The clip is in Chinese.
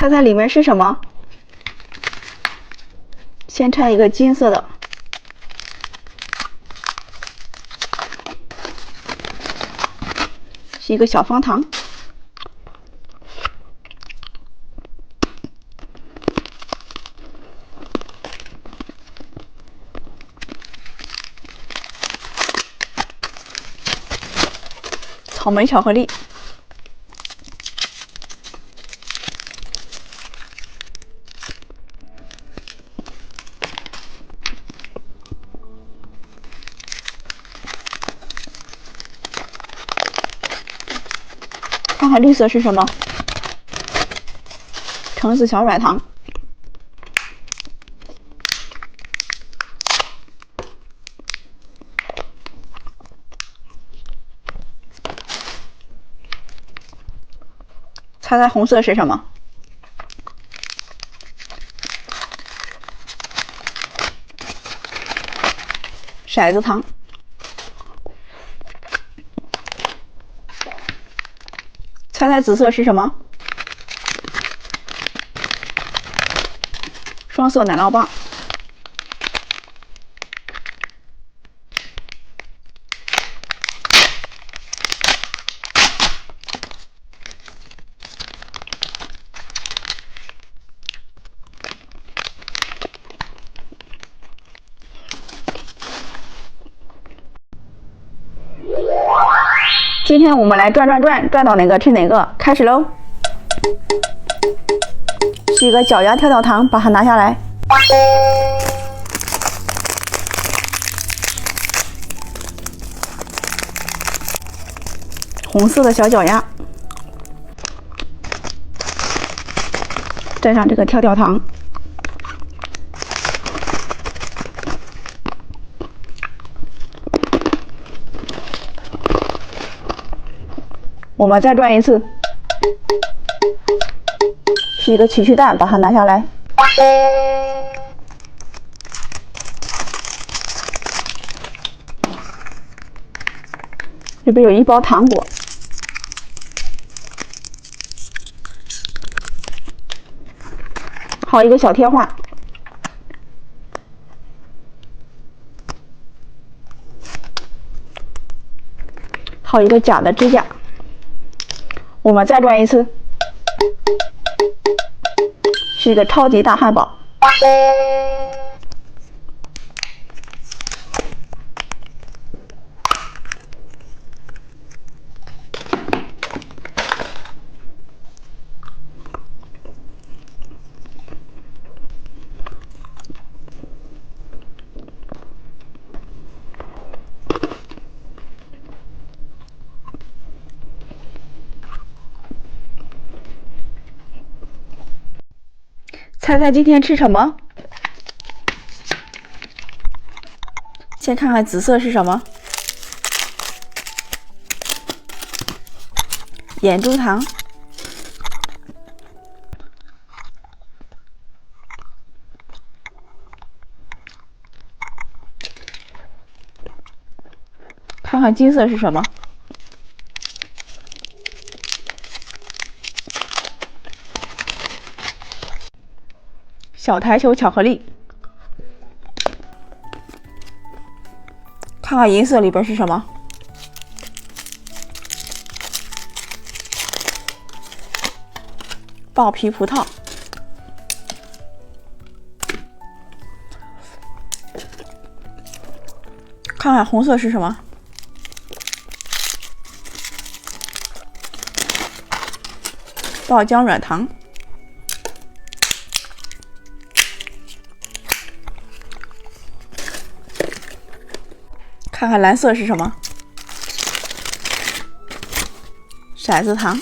猜猜里面是什么？先拆一个金色的，是一个小方糖。草莓巧克力，看看绿色是什么？橙子小软糖。猜猜红色是什么？骰子糖。猜猜紫色是什么？双色奶酪棒。今天我们来转到哪个吃哪个，开始喽！是一个脚丫跳跳糖，把它拿下来。红色的小脚丫，蘸上这个跳跳糖。我们再转一次，是一个曲奇蛋，把它拿下来。这边有一包糖果，还有一个小贴画。还有一个假的指甲。我们再转一次，是一个超级大汉堡。猜猜今天吃什么？先看看紫色是什么？眼珠糖。看看金色是什么？小台球巧克力。看看银色里边是什么？爆皮葡萄。看看红色是什么？爆浆软糖。看看蓝色是什么？骰子糖。